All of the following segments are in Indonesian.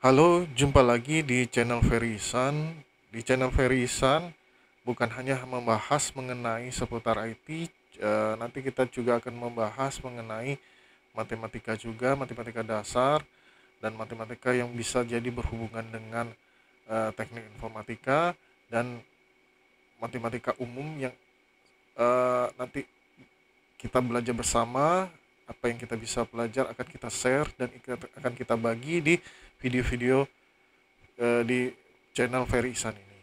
Halo, jumpa lagi di channel Ferry Ihsan. Di channel Ferry Ihsan bukan hanya membahas mengenai seputar IT, nanti kita juga akan membahas mengenai matematika juga, matematika dasar dan matematika yang bisa jadi berhubungan dengan teknik informatika dan matematika umum yang nanti kita belajar bersama. Apa yang kita bisa belajar akan kita share dan akan kita bagi di video-video di channel Ferry Ihsan ini.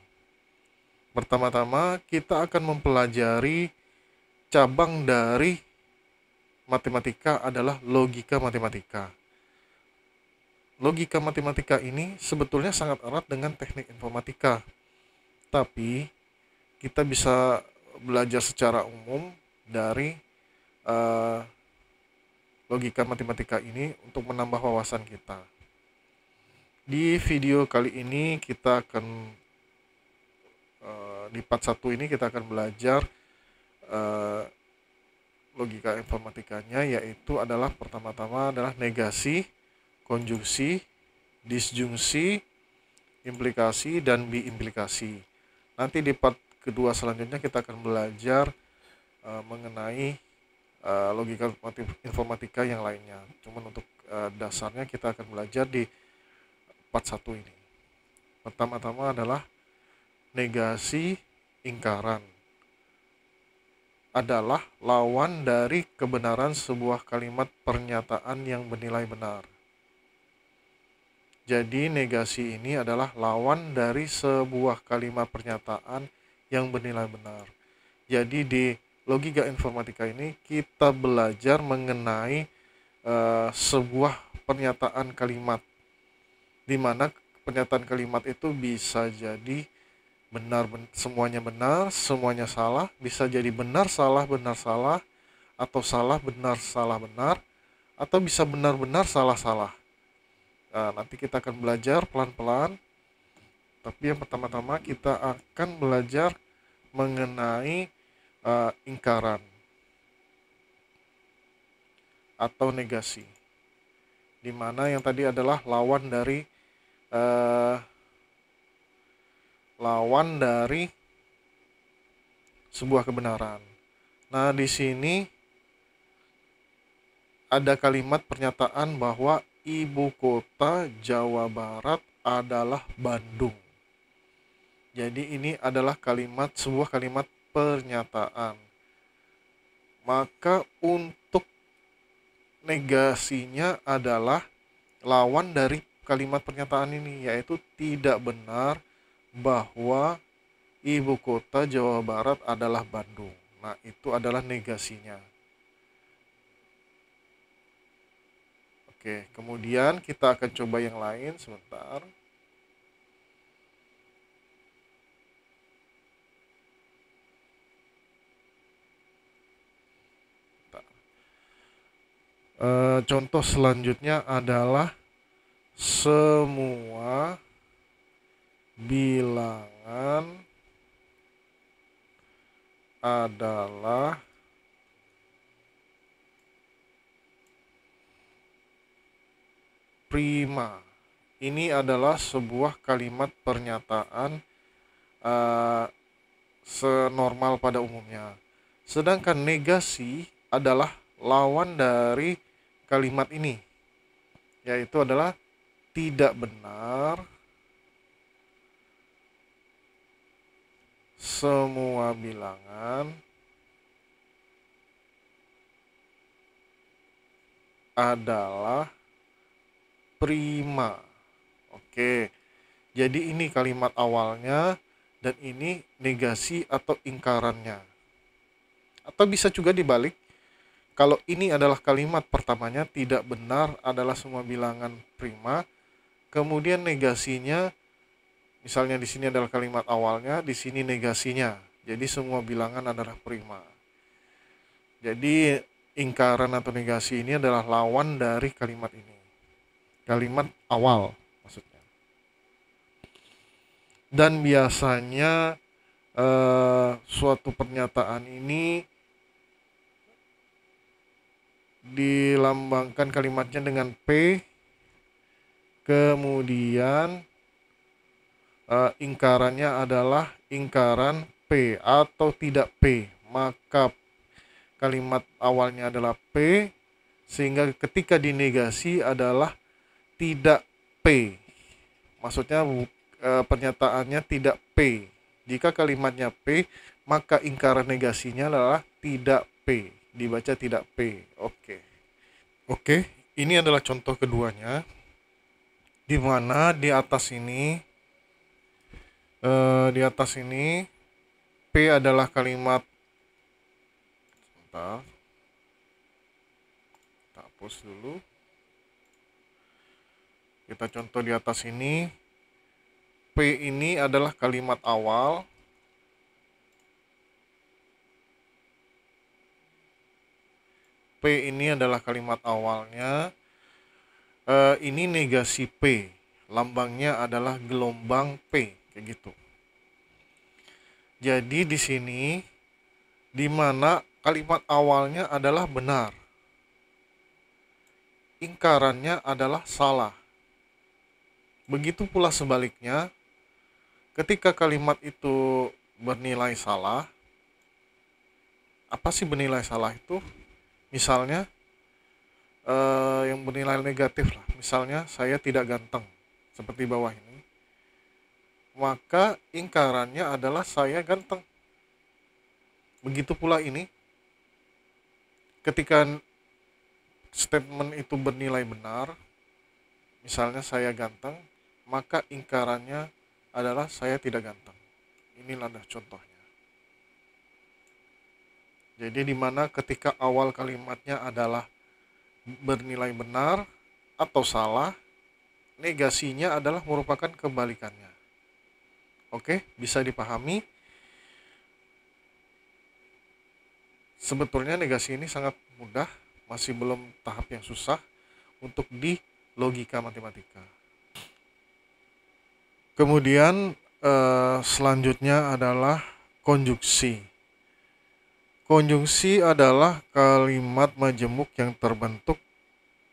Pertama-tama kita akan mempelajari cabang dari matematika adalah logika matematika. Logika matematika ini sebetulnya sangat erat dengan teknik informatika, tapi kita bisa belajar secara umum dari uh, logika matematika ini untuk menambah wawasan kita. Di video kali ini kita akan di part 1 ini kita akan belajar uh, logika informatikanya, yaitu adalah pertama-tama adalah negasi, konjungsi, disjungsi, implikasi, dan biimplikasi. Nanti di part kedua selanjutnya kita akan belajar mengenai logika informatika yang lainnya. Cuman untuk dasarnya kita akan belajar di part 1 ini. Pertama-tama adalah negasi ingkaran. Adalah lawan dari kebenaran sebuah kalimat pernyataan yang bernilai benar. Jadi negasi ini adalah lawan dari sebuah kalimat pernyataan yang bernilai benar. Jadi di logika informatika ini kita belajar mengenai sebuah pernyataan kalimat, di mana pernyataan kalimat itu bisa jadi benar, semuanya benar, semuanya salah, bisa jadi benar salah, atau salah benar, atau bisa benar salah. Nah, nanti kita akan belajar pelan-pelan, tapi yang pertama-tama kita akan belajar mengenai ingkaran atau negasi, di mana yang tadi adalah lawan dari sebuah kebenaran. Nah, di sini ada kalimat pernyataan bahwa ibu kota Jawa Barat adalah Bandung. Jadi ini adalah sebuah kalimat pernyataan. Maka untuk negasinya adalah lawan dari kalimat pernyataan ini, yaitu tidak benar bahwa ibu kota Jawa Barat adalah Bandung. Nah, itu adalah negasinya. Oke, kemudian kita akan coba yang lain sebentar. Contoh selanjutnya adalah semua bilangan adalah prima. Ini adalah sebuah kalimat pernyataan senormal pada umumnya. Sedangkan negasi adalah lawan dari kalimat ini, yaitu adalah tidak benar semua bilangan adalah prima. Oke, jadi ini kalimat awalnya dan ini negasi atau ingkarannya. Atau bisa juga dibalik, kalau ini adalah kalimat pertamanya, tidak benar adalah semua bilangan prima, kemudian negasinya, misalnya di sini adalah kalimat awalnya, di sini negasinya. Jadi semua bilangan adalah prima. Jadi ingkaran atau negasi ini adalah lawan dari kalimat ini. Kalimat awal maksudnya. Dan biasanya suatu pernyataan ini dilambangkan kalimatnya dengan P, kemudian ingkarannya adalah ingkaran P atau tidak P, maka kalimat awalnya adalah P, sehingga ketika dinegasi adalah tidak P. Maksudnya pernyataannya tidak P. Jika kalimatnya P, maka ingkaran negasinya adalah tidak P. Dibaca tidak P. Oke, ini adalah contoh keduanya, di mana di atas ini P adalah kalimat, sebentar, kita hapus dulu. Kita contoh di atas ini, P ini adalah kalimat awal. P ini adalah kalimat awalnya. Ini negasi P, lambangnya adalah gelombang P, kayak gitu. Jadi di sini, di mana kalimat awalnya adalah benar, ingkarannya adalah salah. Begitu pula sebaliknya, ketika kalimat itu bernilai salah. Apa sih bernilai salah itu? Misalnya yang bernilai negatif lah. Misalnya saya tidak ganteng, seperti bawah ini. Maka ingkarannya adalah saya ganteng. Begitu pula ini, ketika statement itu bernilai benar, misalnya saya ganteng, maka ingkarannya adalah saya tidak ganteng. Inilah contohnya. Jadi di mana ketika awal kalimatnya adalah bernilai benar atau salah, negasinya adalah merupakan kebalikannya. Oke, bisa dipahami? Sebetulnya negasi ini sangat mudah, masih belum tahap yang susah untuk di logika matematika. Kemudian selanjutnya adalah konjungsi. Konjungsi adalah kalimat majemuk yang terbentuk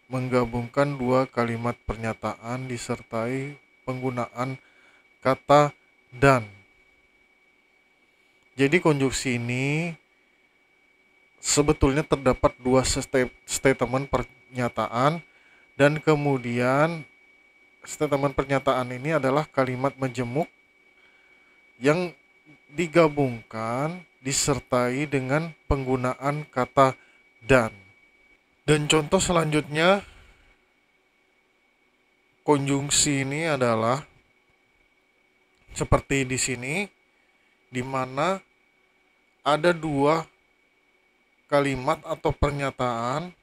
menggabungkan dua kalimat pernyataan disertai penggunaan kata dan. Jadi konjungsi ini sebetulnya terdapat dua statement pernyataan, dan kemudian statement pernyataan ini adalah kalimat majemuk yang digabungkan disertai dengan penggunaan kata dan. Dan contoh selanjutnya, konjungsi ini adalah seperti di sini, di mana ada dua kalimat atau pernyataan.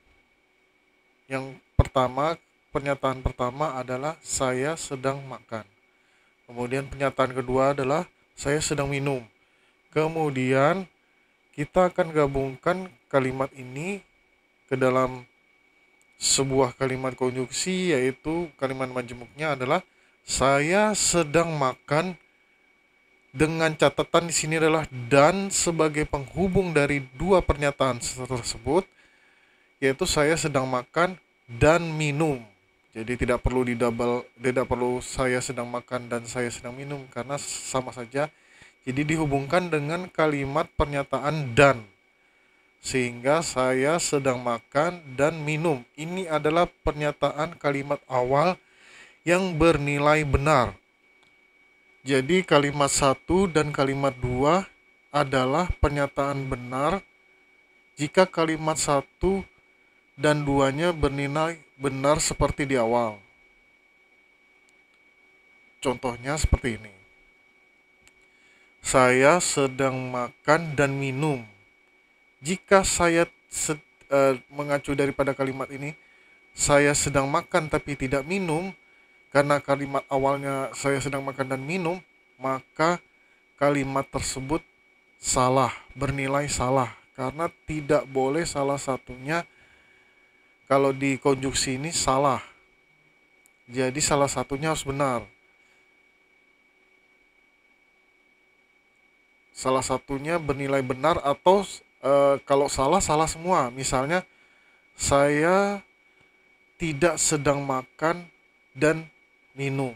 Yang pertama, pernyataan pertama adalah saya sedang makan. Kemudian pernyataan kedua adalah saya sedang minum. Kemudian kita akan gabungkan kalimat ini ke dalam sebuah kalimat konjungsi, yaitu kalimat majemuknya adalah saya sedang makan, dengan catatan di sini adalah dan sebagai penghubung dari dua pernyataan tersebut, yaitu saya sedang makan dan minum. Jadi tidak perlu tidak perlu saya sedang makan dan saya sedang minum, karena sama saja. Jadi dihubungkan dengan kalimat pernyataan dan, sehingga saya sedang makan dan minum. Ini adalah pernyataan kalimat awal yang bernilai benar. Jadi kalimat 1 dan kalimat 2 adalah pernyataan benar jika kalimat 1 dan 2-nya bernilai benar seperti di awal. Contohnya seperti ini. Saya sedang makan dan minum. Jika saya mengacu daripada kalimat ini, saya sedang makan tapi tidak minum, karena kalimat awalnya saya sedang makan dan minum, maka kalimat tersebut salah, bernilai salah, karena tidak boleh salah satunya. Kalau di konjungsi ini salah, jadi salah satunya harus benar. Salah satunya bernilai benar, atau kalau salah, salah semua. Misalnya, saya tidak sedang makan dan minum.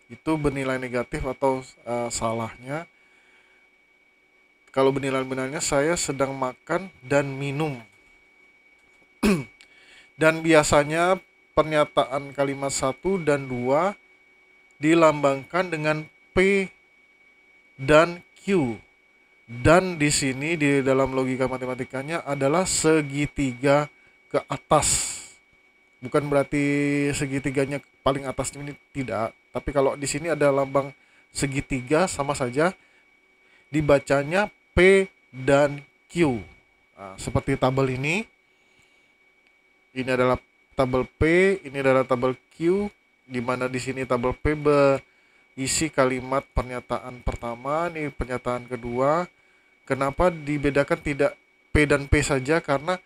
Itu bernilai negatif atau salahnya. Kalau bernilai benarnya saya sedang makan dan minum. Dan biasanya pernyataan kalimat 1 dan 2 dilambangkan dengan P dan Q. Dan di sini di dalam logika matematikanya adalah segitiga ke atas. Bukan berarti segitiganya paling atas ini, tidak. Tapi kalau di sini ada lambang segitiga, sama saja dibacanya P dan Q. Nah, seperti tabel ini adalah tabel P, ini adalah tabel Q, di mana di sini tabel P berisi kalimat pernyataan pertama, ini pernyataan kedua. Kenapa dibedakan tidak P dan P saja? Karena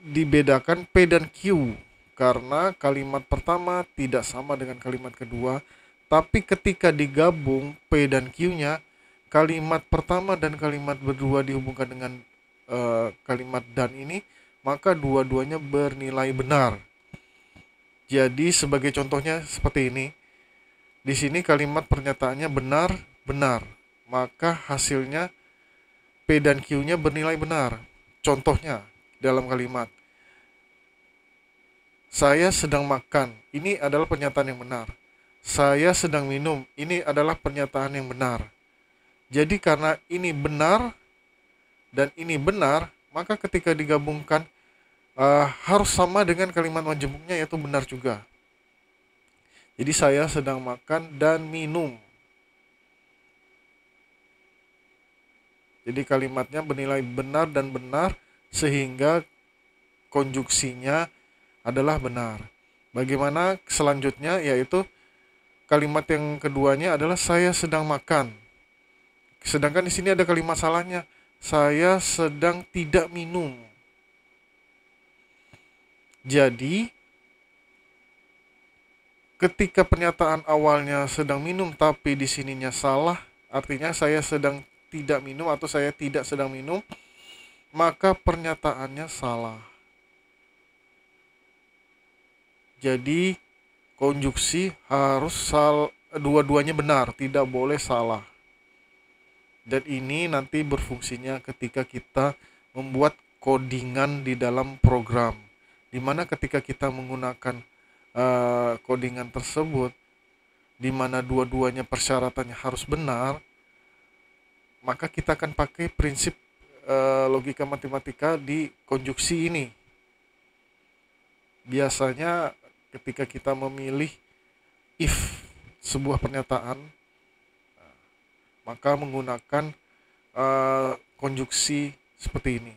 dibedakan P dan Q karena kalimat pertama tidak sama dengan kalimat kedua, tapi ketika digabung P dan Q-nya, kalimat pertama dan kalimat kedua dihubungkan dengan kalimat dan ini, maka dua-duanya bernilai benar. Jadi sebagai contohnya seperti ini. Di sini kalimat pernyataannya benar, benar. Maka hasilnya P dan Q-nya bernilai benar. Contohnya dalam kalimat saya sedang makan, ini adalah pernyataan yang benar. Saya sedang minum, ini adalah pernyataan yang benar. Jadi karena ini benar dan ini benar, maka ketika digabungkan harus sama dengan kalimat majemuknya, yaitu benar juga. Jadi saya sedang makan dan minum. Jadi kalimatnya bernilai benar dan benar, sehingga konjuksinya adalah benar. Bagaimana selanjutnya, yaitu kalimat yang keduanya adalah saya sedang makan. Sedangkan di sini ada kalimat salahnya, saya sedang tidak minum. Jadi ketika pernyataan awalnya sedang minum tapi di sininya salah, artinya saya sedang tidak minum atau saya tidak sedang minum, maka pernyataannya salah. Jadi konjuksi harus dua-duanya benar, tidak boleh salah. Dan ini nanti berfungsinya ketika kita membuat codingan di dalam program, dimana ketika kita menggunakan codingan tersebut, dimana dua-duanya persyaratannya harus benar, maka kita akan pakai prinsip logika matematika di konjuksi ini. Biasanya ketika kita memilih if sebuah pernyataan, maka menggunakan konjuksi seperti ini,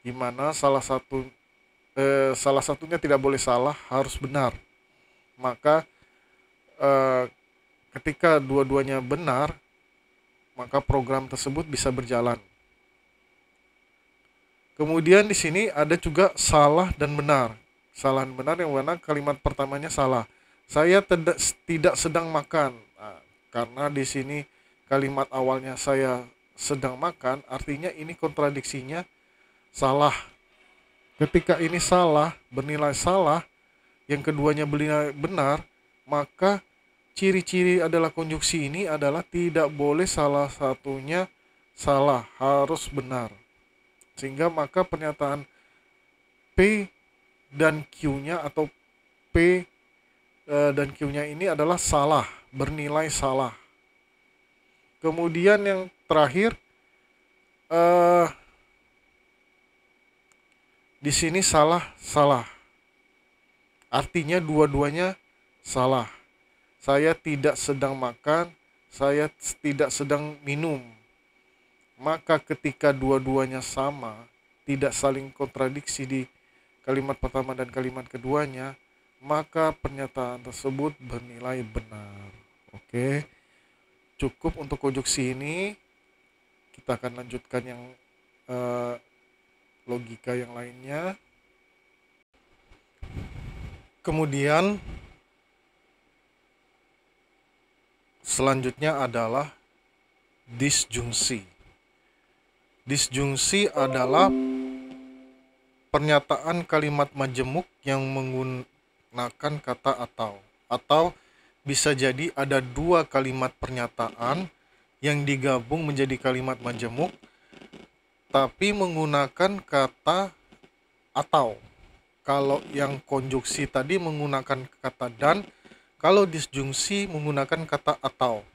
di mana salah satunya tidak boleh salah, harus benar. Maka ketika dua-duanya benar, maka program tersebut bisa berjalan. Kemudian di sini ada juga salah dan benar. Salah dan benar, yang mana kalimat pertamanya salah. Saya tidak sedang makan. Nah, karena di sini kalimat awalnya saya sedang makan, artinya ini kontradiksinya salah. Ketika ini salah, bernilai salah, yang keduanya bernilai benar, maka ciri-ciri adalah konjuksi ini adalah tidak boleh salah satunya salah, harus benar. Sehingga maka pernyataan P dan Q-nya atau P dan Q-nya ini adalah salah, bernilai salah. Kemudian yang terakhir, di sini salah. Artinya dua-duanya salah. Saya tidak sedang makan, saya tidak sedang minum. Maka ketika dua-duanya sama, tidak saling kontradiksi di kalimat pertama dan kalimat keduanya, maka pernyataan tersebut bernilai benar. Oke, cukup untuk konjuksi ini. Kita akan lanjutkan yang logika yang lainnya. Kemudian selanjutnya adalah disjungsi. Disjungsi adalah pernyataan kalimat majemuk yang menggunakan kata atau. Atau bisa jadi ada dua kalimat pernyataan yang digabung menjadi kalimat majemuk tapi menggunakan kata atau. Kalau yang konjuksi tadi menggunakan kata dan, kalau disjungsi menggunakan kata atau.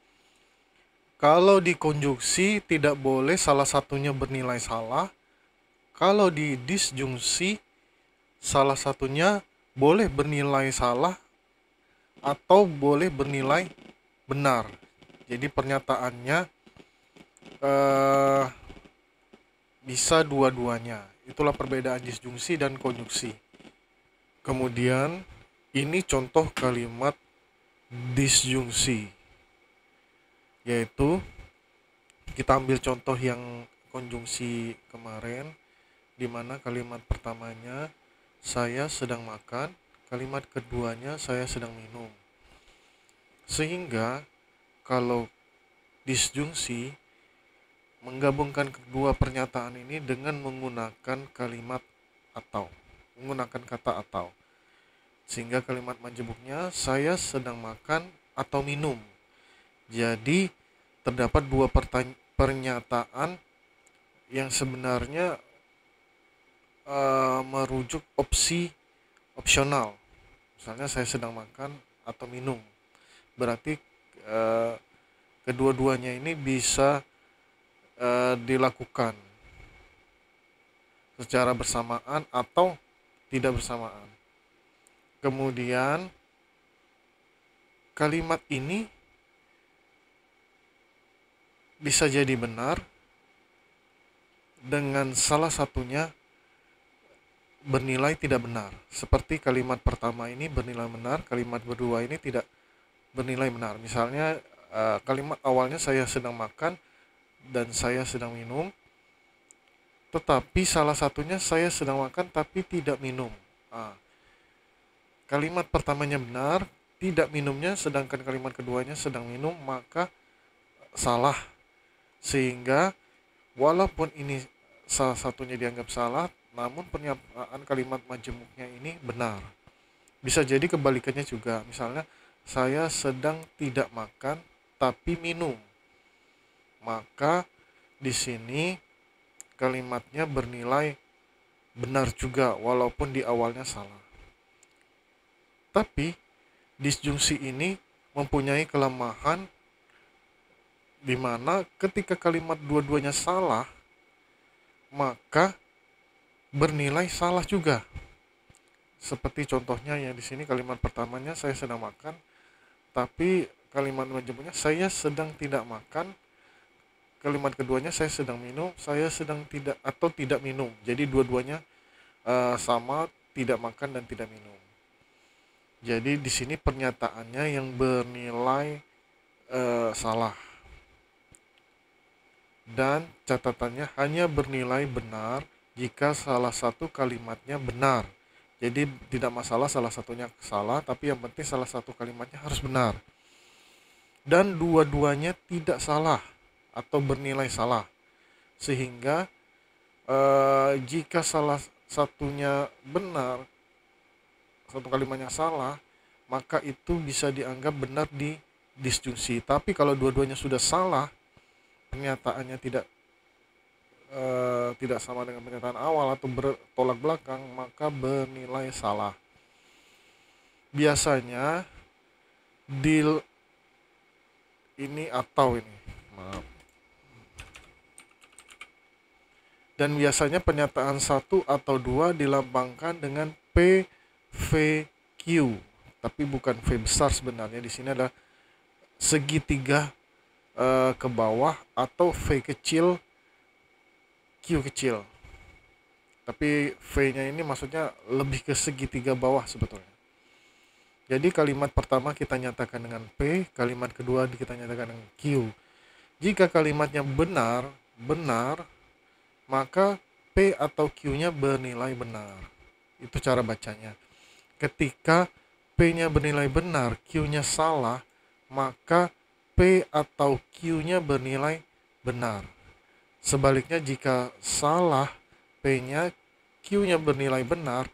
Kalau di konjuksi tidak boleh salah satunya bernilai salah. Kalau di disjungsi salah satunya boleh bernilai salah atau boleh bernilai benar. Jadi pernyataannya eh, bisa dua-duanya. Itulah perbedaan disjungsi dan konjuksi. Kemudian ini contoh kalimat disjungsi, yaitu kita ambil contoh yang konjungsi kemarin, di mana kalimat pertamanya saya sedang makan, kalimat keduanya saya sedang minum. Sehingga kalau disjungsi menggabungkan kedua pernyataan ini dengan menggunakan kalimat atau, menggunakan kata atau. Sehingga kalimat majemuknya saya sedang makan atau minum. Jadi terdapat dua pernyataan yang sebenarnya merujuk opsi opsional. Misalnya saya sedang makan atau minum. Berarti kedua-duanya ini bisa dilakukan secara bersamaan atau tidak bersamaan. Kemudian kalimat ini bisa jadi benar dengan salah satunya bernilai tidak benar. Seperti kalimat pertama ini bernilai benar, kalimat kedua ini tidak bernilai benar. Misalnya kalimat awalnya saya sedang makan dan saya sedang minum, tetapi salah satunya saya sedang makan tapi tidak minum. Kalimat pertamanya benar, tidak minumnya, sedangkan kalimat keduanya sedang minum, maka salah. Sehingga walaupun ini salah satunya dianggap salah, namun pernyataan kalimat majemuknya ini benar. Bisa jadi kebalikannya juga. Misalnya saya sedang tidak makan tapi minum, maka di sini kalimatnya bernilai benar juga walaupun di awalnya salah. Tapi disjungsi ini mempunyai kelemahan di mana ketika kalimat dua-duanya salah, maka bernilai salah juga. Seperti contohnya yang di sini kalimat pertamanya saya sedang makan, tapi kalimat majemuknya saya sedang tidak makan. Kalimat keduanya saya sedang minum, saya sedang tidak atau tidak minum. Jadi dua-duanya sama, tidak makan dan tidak minum. Jadi di sini pernyataannya yang bernilai salah. Dan catatannya hanya bernilai benar jika salah satu kalimatnya benar. Jadi tidak masalah salah satunya salah, tapi yang penting salah satu kalimatnya harus benar. Dan dua-duanya tidak salah atau bernilai salah. Sehingga jika salah satunya benar, satu kalimatnya salah, maka itu bisa dianggap benar di disjungsi. Tapi kalau dua-duanya sudah salah, pernyataannya tidak sama dengan pernyataan awal atau bertolak belakang, maka bernilai salah. Biasanya deal ini atau ini, maaf. Dan biasanya pernyataan satu atau dua dilambangkan dengan P, V, Q, tapi bukan V besar sebenarnya. Di sini ada segitiga ke bawah atau V kecil, Q kecil. Tapi V-nya ini maksudnya lebih ke segitiga bawah sebetulnya. Jadi kalimat pertama kita nyatakan dengan P, kalimat kedua kita nyatakan dengan Q. Jika kalimatnya benar, maka P atau Q-nya bernilai benar. Itu cara bacanya. Ketika P-nya bernilai benar, Q-nya salah, maka P atau Q-nya bernilai benar. Sebaliknya jika salah P-nya, Q-nya bernilai benar,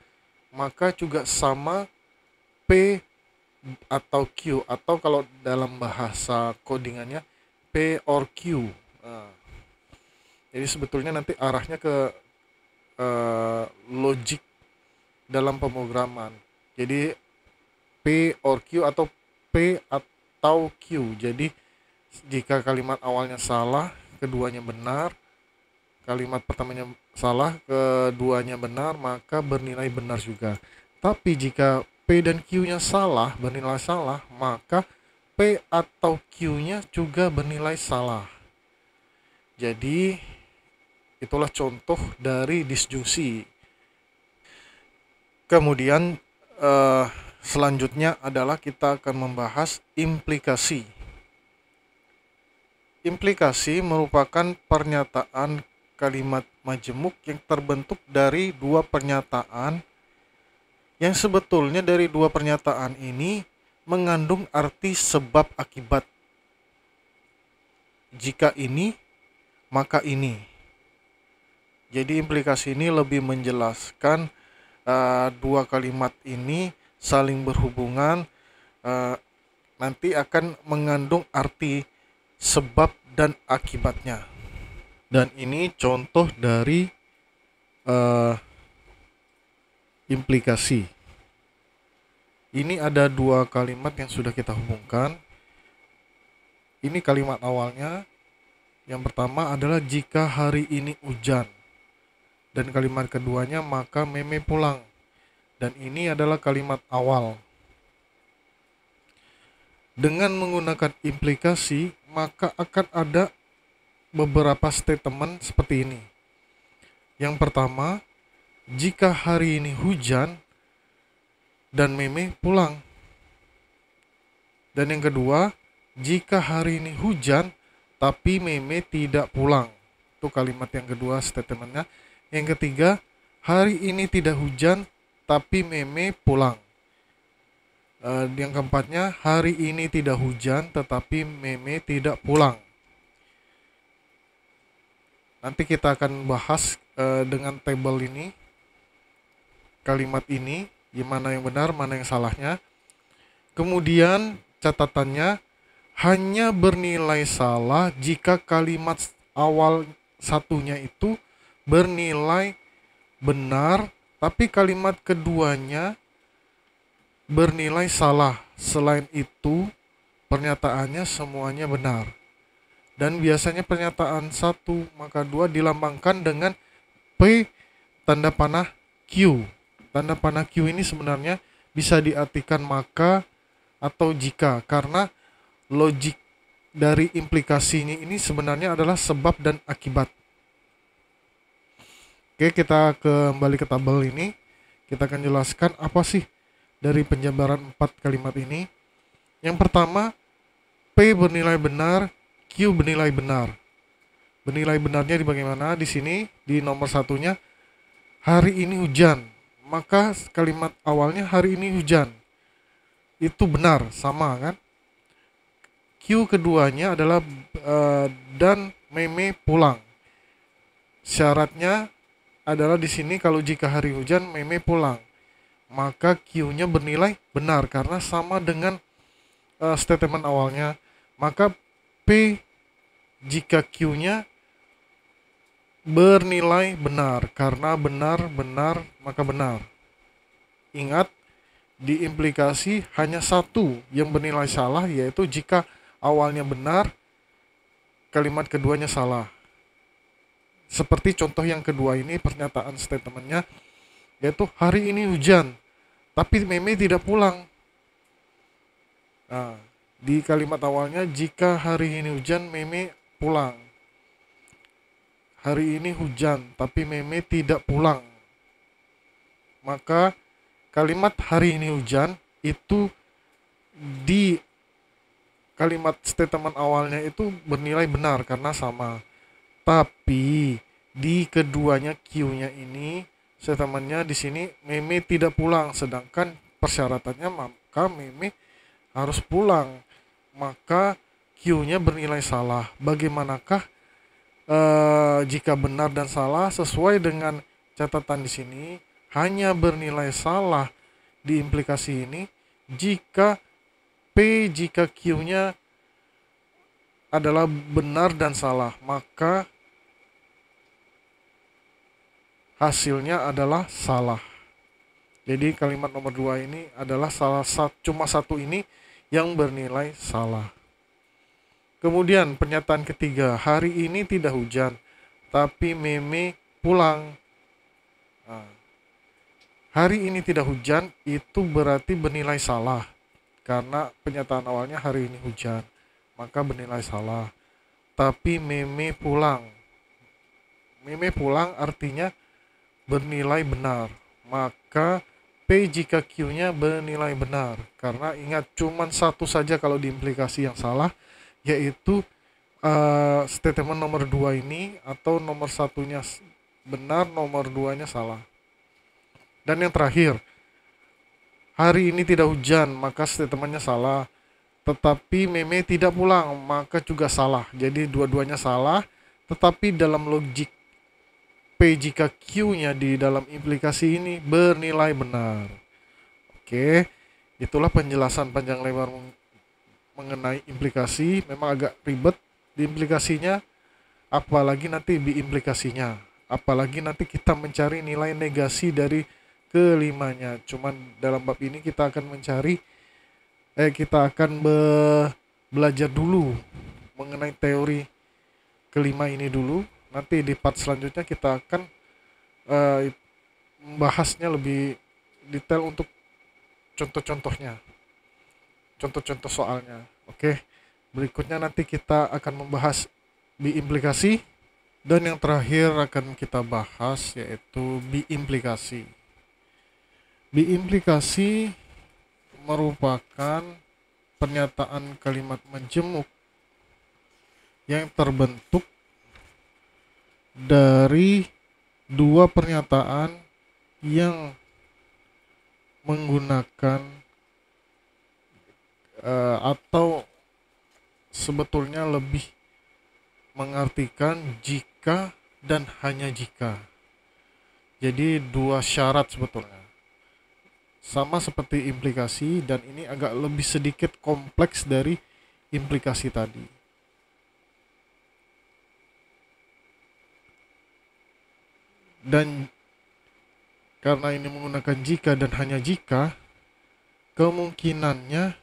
maka juga sama P atau Q, atau kalau dalam bahasa codingannya P or Q. Nah, jadi sebetulnya nanti arahnya ke logik dalam pemrograman. Jadi P or Q atau P atau Q. Jadi jika kalimat awalnya salah, keduanya benar, kalimat pertamanya salah, keduanya benar, maka bernilai benar juga. Tapi jika P dan Q-nya salah, bernilai salah, maka P atau Q-nya juga bernilai salah. Jadi itulah contoh dari disjungsi. Kemudian eh, selanjutnya adalah kita akan membahas implikasi. Implikasi merupakan pernyataan kalimat majemuk yang terbentuk dari dua pernyataan, yang sebetulnya dari dua pernyataan ini mengandung arti sebab akibat. Jika ini, maka ini. Jadi implikasi ini lebih menjelaskan dua kalimat ini saling berhubungan, uh, nanti akan mengandung arti sebab dan akibatnya. Dan ini contoh dari uh, implikasi. Ini ada dua kalimat yang sudah kita hubungkan. Ini kalimat awalnya. Yang pertama adalah jika hari ini hujan. Dan kalimat keduanya maka Meme pulang. Dan ini adalah kalimat awal. Dengan menggunakan implikasi, maka akan ada beberapa statement seperti ini. Yang pertama, jika hari ini hujan dan Meme pulang. Dan yang kedua, jika hari ini hujan tapi Meme tidak pulang. Itu kalimat yang kedua statementnya. Yang ketiga, hari ini tidak hujan tapi Meme pulang. Yang keempatnya, hari ini tidak hujan tetapi Meme tidak pulang. Nanti kita akan bahas dengan tabel ini, kalimat ini, mana yang benar, mana yang salahnya. Kemudian catatannya, hanya bernilai salah jika kalimat awal satunya itu bernilai benar, tapi kalimat keduanya bernilai salah. Selain itu, pernyataannya semuanya benar. Dan biasanya pernyataan 1 maka 2 dilambangkan dengan P tanda panah Q. Tanda panah Q ini sebenarnya bisa diartikan maka atau jika, karena logik dari implikasinya ini sebenarnya adalah sebab dan akibat. Oke, kita kembali ke tabel ini. Kita akan jelaskan apa sih dari penjabaran 4 kalimat ini. Yang pertama, P bernilai benar, Q bernilai benar. Bernilai benarnya di bagaimana? Di sini di nomor satunya, hari ini hujan. Maka kalimat awalnya hari ini hujan. Itu benar, sama kan? Q keduanya adalah dan Meme pulang. Syaratnya adalah di sini kalau jika hari hujan Meme pulang, maka Q-nya bernilai benar karena sama dengan statement awalnya. Maka P jika Q-nya bernilai benar, karena benar maka benar. Ingat, di implikasi hanya satu yang bernilai salah, yaitu jika awalnya benar, kalimat keduanya salah. Seperti contoh yang kedua ini, pernyataan statementnya, yaitu hari ini hujan, tapi Meme tidak pulang. Nah, di kalimat awalnya, jika hari ini hujan, Meme pulang. Hari ini hujan, tapi Meme tidak pulang. Maka kalimat hari ini hujan itu di kalimat statement awalnya itu bernilai benar karena sama. Tapi di keduanya Q-nya ini statementnya di sini Meme tidak pulang, sedangkan persyaratannya maka Meme harus pulang. Maka Q-nya bernilai salah. Bagaimanakah jika benar dan salah? Sesuai dengan catatan di sini, hanya bernilai salah di implikasi ini jika P jika Q-nya adalah benar dan salah, maka hasilnya adalah salah. Jadi kalimat nomor 2 ini adalah cuma satu ini yang bernilai salah. Kemudian pernyataan ketiga, hari ini tidak hujan, tapi Meme pulang. Nah, hari ini tidak hujan itu berarti bernilai salah, karena pernyataan awalnya hari ini hujan, maka bernilai salah. Tapi Meme pulang. Meme pulang artinya bernilai benar, maka P jika Q-nya bernilai benar. Karena ingat, cuman satu saja kalau di implikasi yang salah, yaitu statement nomor 2 ini, atau nomor satunya benar, nomor 2-nya salah. Dan yang terakhir, hari ini tidak hujan, maka statementnya salah. Tetapi Meme tidak pulang, maka juga salah. Jadi dua-duanya salah, tetapi dalam logik P jika Q-nya di dalam implikasi ini bernilai benar. Oke, itulah penjelasan panjang lebar mengenai implikasi. Memang agak ribet di implikasinya, apalagi nanti di implikasinya. Apalagi nanti kita mencari nilai negasi dari kelimanya. Cuman dalam bab ini kita akan belajar dulu mengenai teori kelima ini dulu. Nanti di part selanjutnya kita akan membahasnya lebih detail untuk contoh-contohnya, contoh-contoh soalnya. Oke, berikutnya nanti kita akan membahas biimplikasi, dan yang terakhir akan kita bahas yaitu biimplikasi. Biimplikasi merupakan pernyataan kalimat majemuk yang terbentuk dari dua pernyataan yang menggunakan atau sebetulnya lebih mengartikan jika dan hanya jika. Jadi dua syarat sebetulnya. Sama seperti implikasi, dan ini agak lebih sedikit kompleks dari implikasi tadi. Dan karena ini menggunakan jika dan hanya jika, kemungkinannya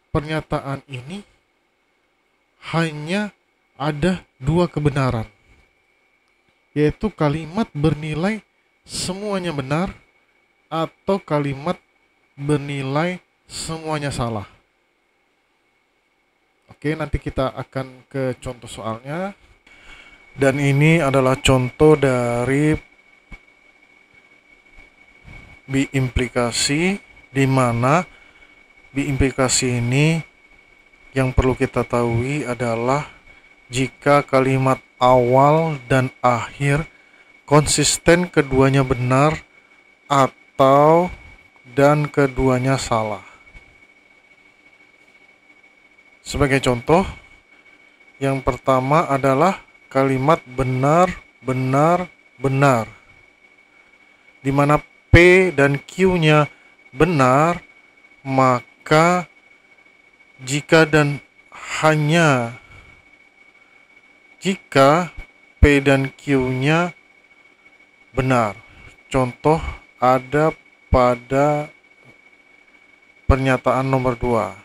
pernyataan ini hanya ada dua kebenaran, yaitu kalimat bernilai semuanya benar atau kalimat bernilai semuanya salah. Oke, nanti kita akan ke contoh soalnya. Dan ini adalah contoh dari biimplikasi, di mana biimplikasi ini yang perlu kita tahu adalah jika kalimat awal dan akhir konsisten keduanya benar atau dan keduanya salah. Sebagai contoh, yang pertama adalah kalimat benar, benar, benar, di mana P dan Q-nya benar, maka jika dan hanya jika P dan Q-nya benar. Contoh ada pada pernyataan nomor 2,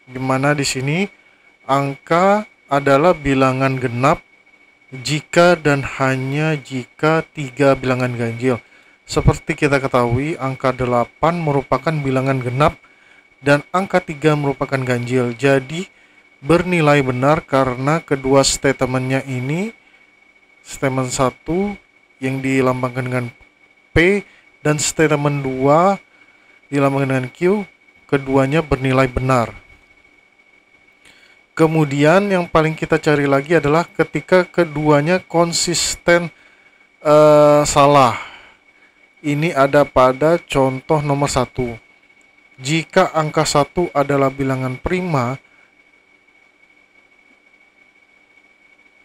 di mana di sini angka adalah bilangan genap jika dan hanya jika 3 bilangan ganjil. Seperti kita ketahui, angka 8 merupakan bilangan genap dan angka 3 merupakan ganjil. Jadi bernilai benar karena kedua statementnya ini, statement 1 yang dilambangkan dengan P dan statement 2 dilambangkan dengan Q, keduanya bernilai benar. Kemudian yang paling kita cari lagi adalah ketika keduanya konsisten salah. Ini ada pada contoh nomor 1. Jika angka 1 adalah bilangan prima,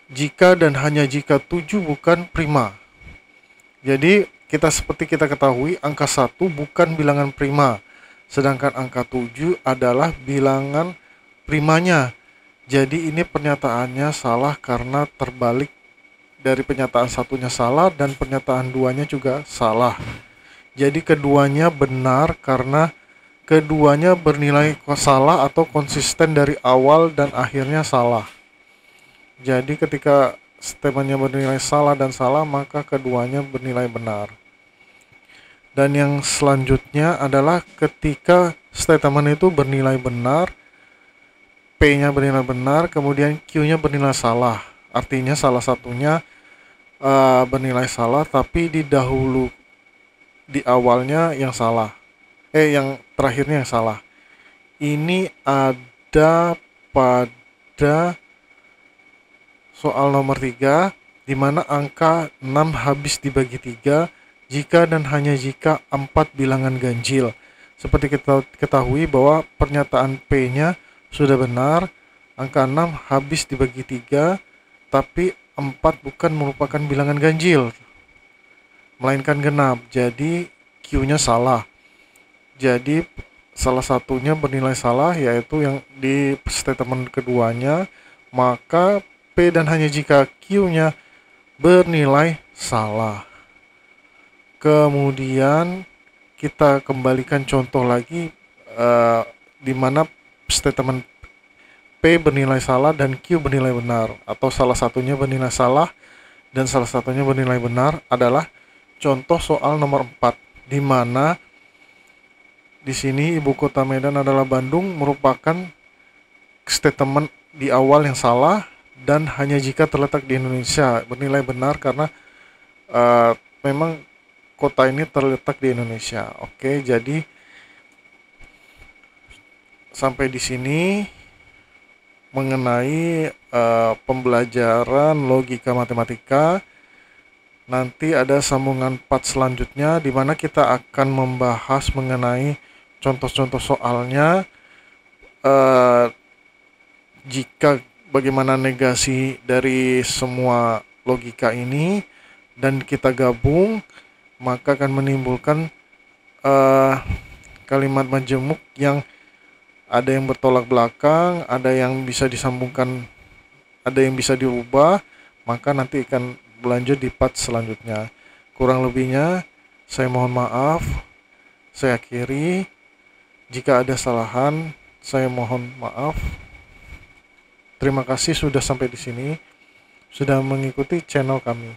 jika dan hanya jika 7 bukan prima. Jadi seperti kita ketahui, angka 1 bukan bilangan prima. sedangkan angka 7 adalah bilangan primanya. Jadi ini pernyataannya salah karena terbalik dari pernyataan satunya salah dan pernyataan duanya juga salah. Jadi keduanya benar karena keduanya bernilai salah atau konsisten dari awal dan akhirnya salah. Jadi ketika statementnya bernilai salah dan salah, maka keduanya bernilai benar. Dan yang selanjutnya adalah ketika statement itu bernilai benar, P-nya bernilai benar, kemudian Q-nya bernilai salah. Artinya salah satunya bernilai salah, tapi di awalnya yang salah. Yang terakhirnya yang salah. Ini ada pada soal nomor 3, di mana angka 6 habis dibagi 3 jika dan hanya jika 4 bilangan ganjil. Seperti kita ketahui bahwa pernyataan P-nya sudah benar, angka 6 habis dibagi 3, tapi 4 bukan merupakan bilangan ganjil, melainkan genap. Jadi Q-nya salah. Jadi salah satunya bernilai salah, yaitu yang di statement keduanya, maka P dan hanya jika Q-nya bernilai salah. Kemudian kita kembalikan contoh lagi di mana statement P bernilai salah dan Q bernilai benar, atau salah satunya bernilai salah dan salah satunya bernilai benar, adalah contoh soal nomor 4, di mana di sini ibu kota Medan adalah Bandung merupakan statement di awal yang salah dan hanya jika terletak di Indonesia bernilai benar karena memang kota ini terletak di Indonesia. Oke, jadi sampai di sini mengenai pembelajaran logika matematika. Nanti ada sambungan part selanjutnya di mana kita akan membahas mengenai contoh-contoh soalnya, jika bagaimana negasi dari semua logika ini dan kita gabung, maka akan menimbulkan kalimat majemuk yang ada yang bertolak belakang, ada yang bisa disambungkan, ada yang bisa diubah. Maka nanti akan berlanjut di part selanjutnya. Kurang lebihnya saya mohon maaf. Saya akhiri. Jika ada kesalahan, saya mohon maaf. Terima kasih sudah sampai di sini, sudah mengikuti channel kami.